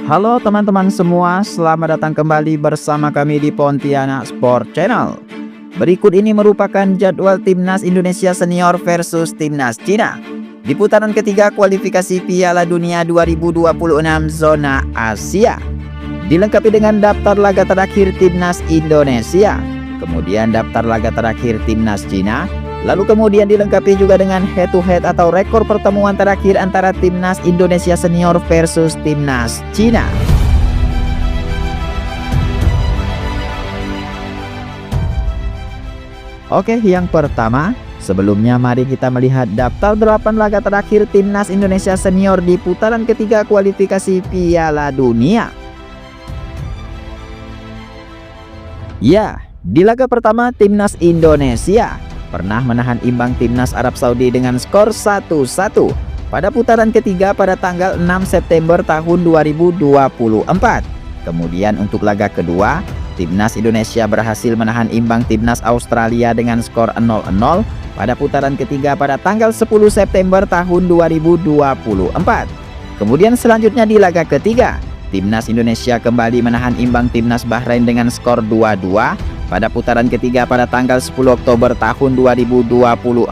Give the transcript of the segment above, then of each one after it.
Halo teman-teman semua, selamat datang kembali bersama kami di Pontianak Sport Channel. Berikut ini merupakan jadwal Timnas Indonesia Senior versus Timnas Cina di putaran ketiga kualifikasi Piala Dunia 2026 zona Asia. Dilengkapi dengan daftar laga terakhir Timnas Indonesia, kemudian daftar laga terakhir Timnas Cina, lalu kemudian dilengkapi juga dengan head to head atau rekor pertemuan terakhir antara Timnas Indonesia Senior versus Timnas Cina. Oke, yang pertama, sebelumnya mari kita melihat daftar 8 laga terakhir Timnas Indonesia Senior di putaran ketiga kualifikasi Piala Dunia. Ya, di laga pertama Timnas Indonesia pernah menahan imbang Timnas Arab Saudi dengan skor 1-1 pada putaran ketiga pada tanggal 6 September tahun 2024. Kemudian untuk laga kedua, Timnas Indonesia berhasil menahan imbang Timnas Australia dengan skor 0-0 pada putaran ketiga pada tanggal 10 September tahun 2024. Kemudian selanjutnya di laga ketiga, Timnas Indonesia kembali menahan imbang Timnas Bahrain dengan skor 2-2 pada putaran ketiga pada tanggal 10 Oktober tahun 2024.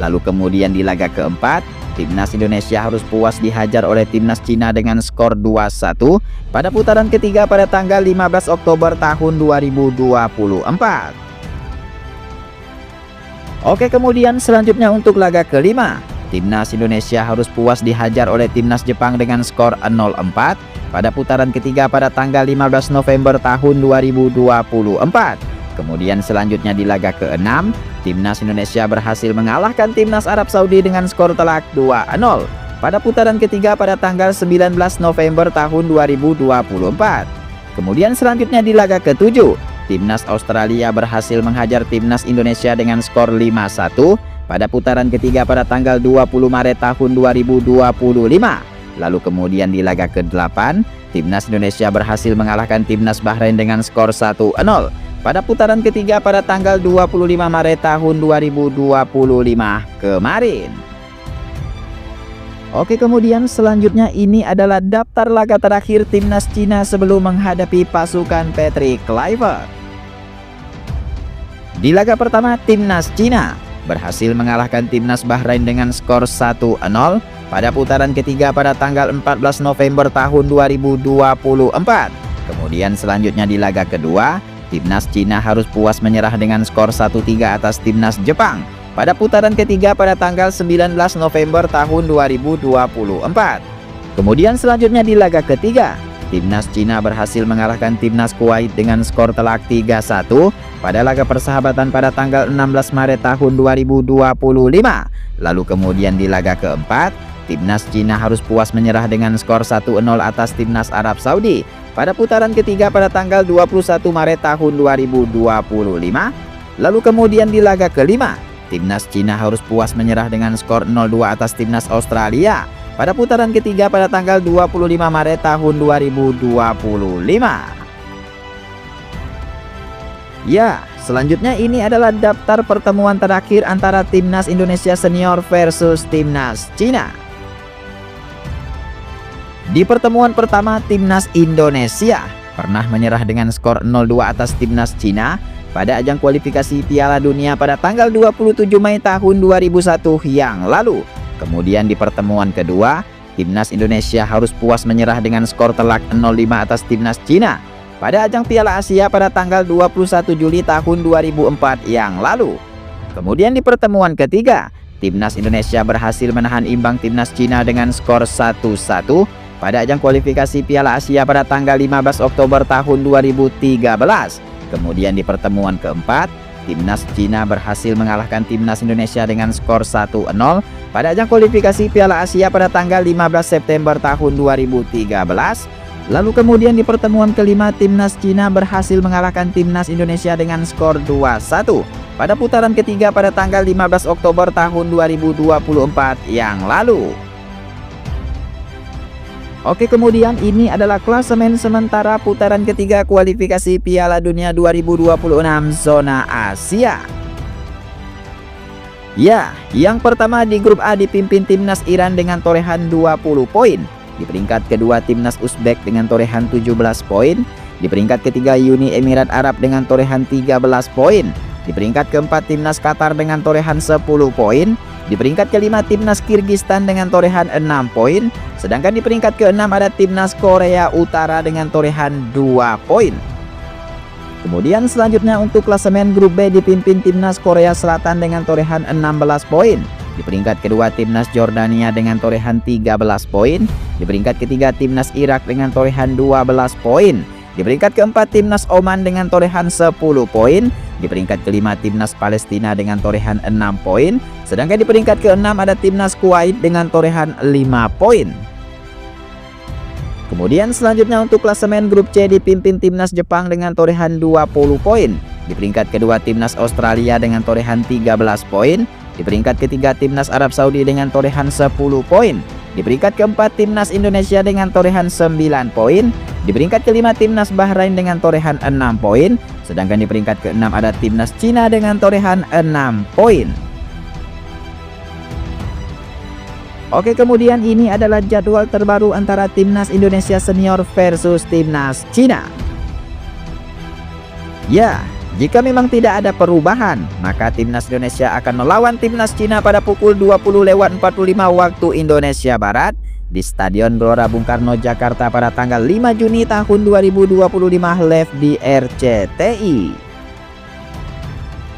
Lalu kemudian di laga keempat, Timnas Indonesia harus puas dihajar oleh Timnas Cina dengan skor 2-1 pada putaran ketiga pada tanggal 15 Oktober tahun 2024. Oke, kemudian selanjutnya untuk laga kelima, Timnas Indonesia harus puas dihajar oleh Timnas Jepang dengan skor 0-4 pada putaran ketiga pada tanggal 15 November tahun 2024. Kemudian selanjutnya di laga ke-6, Timnas Indonesia berhasil mengalahkan Timnas Arab Saudi dengan skor telak 2-0 pada putaran ketiga pada tanggal 19 November tahun 2024. Kemudian selanjutnya di laga ke-7, Timnas Australia berhasil menghajar Timnas Indonesia dengan skor 5-1 pada putaran ketiga pada tanggal 20 Maret tahun 2025. Lalu kemudian di laga ke-8, Timnas Indonesia berhasil mengalahkan Timnas Bahrain dengan skor 1-0 pada putaran ketiga pada tanggal 25 Maret tahun 2025 kemarin. Oke, kemudian selanjutnya ini adalah daftar laga terakhir Timnas Cina sebelum menghadapi pasukan Patrick Kluivert. Di laga pertama, Timnas Cina berhasil mengalahkan Timnas Bahrain dengan skor 1-0 pada putaran ketiga pada tanggal 14 November tahun 2024. Kemudian selanjutnya di laga kedua, Timnas Cina harus puas menyerah dengan skor 1-3 atas Timnas Jepang pada putaran ketiga pada tanggal 19 November tahun 2024. Kemudian selanjutnya di laga ketiga, Timnas Cina berhasil mengalahkan Timnas Kuwait dengan skor telak 3-1 pada laga persahabatan pada tanggal 16 Maret tahun 2025. Lalu kemudian di laga keempat, Timnas Cina harus puas menyerah dengan skor 1-0 atas Timnas Arab Saudi pada putaran ketiga pada tanggal 21 Maret tahun 2025. Lalu kemudian di laga kelima, Timnas Cina harus puas menyerah dengan skor 0-2 atas Timnas Australia pada putaran ketiga pada tanggal 25 Maret tahun 2025. Ya, selanjutnya ini adalah daftar pertemuan terakhir antara Timnas Indonesia Senior versus Timnas Cina. Di pertemuan pertama, Timnas Indonesia pernah menyerah dengan skor 0-2 atas Timnas Cina pada ajang kualifikasi Piala Dunia pada tanggal 27 Mei tahun 2001 yang lalu. Kemudian di pertemuan kedua, Timnas Indonesia harus puas menyerah dengan skor telak 0-5 atas Timnas Cina pada ajang Piala Asia pada tanggal 21 Juli tahun 2004 yang lalu. Kemudian di pertemuan ketiga, Timnas Indonesia berhasil menahan imbang Timnas Cina dengan skor 1-1 pada ajang kualifikasi Piala Asia pada tanggal 15 Oktober tahun 2013. Kemudian di pertemuan keempat, Timnas Cina berhasil mengalahkan Timnas Indonesia dengan skor 1-0 pada ajang kualifikasi Piala Asia pada tanggal 15 September tahun 2013. Lalu kemudian di pertemuan kelima, Timnas Cina berhasil mengalahkan Timnas Indonesia dengan skor 2-1 pada putaran ketiga pada tanggal 15 Oktober tahun 2024 yang lalu. Oke, kemudian ini adalah klasemen sementara putaran ketiga kualifikasi Piala Dunia 2026 zona Asia. Ya, yang pertama di grup A dipimpin Timnas Iran dengan torehan 20 poin. Di peringkat kedua timnas Uzbek dengan torehan 17 poin. Di peringkat ketiga Uni Emirat Arab dengan torehan 13 poin. Di peringkat keempat timnas Qatar dengan torehan 10 poin. Di peringkat kelima timnas Kirgistan dengan torehan 6 poin. Sedangkan di peringkat keenam ada timnas Korea Utara dengan torehan 2 poin. Kemudian selanjutnya untuk klasemen grup B dipimpin timnas Korea Selatan dengan torehan 16 poin. Di peringkat kedua timnas Jordania dengan torehan 13 poin. Di peringkat ketiga timnas Irak dengan torehan 12 poin. Di peringkat keempat timnas Oman dengan torehan 10 poin. Di peringkat kelima timnas Palestina dengan torehan 6 poin. Sedangkan di peringkat keenam ada timnas Kuwait dengan torehan 5 poin. Kemudian selanjutnya untuk klasemen grup C dipimpin timnas Jepang dengan torehan 20 poin. Di peringkat kedua timnas Australia dengan torehan 13 poin. Di peringkat ketiga timnas Arab Saudi dengan torehan 10 poin. Di peringkat keempat timnas Indonesia dengan torehan 9 poin. Di peringkat kelima timnas Bahrain dengan torehan 6 poin. Sedangkan di peringkat keenam ada timnas Cina dengan torehan 6 poin. Oke, kemudian ini adalah jadwal terbaru antara timnas Indonesia senior versus timnas Cina. Ya, jika memang tidak ada perubahan, maka timnas Indonesia akan melawan timnas Cina pada pukul 20.45 waktu Indonesia Barat di Stadion Gelora Bung Karno, Jakarta pada tanggal 5 Juni tahun 2025 live di RCTI.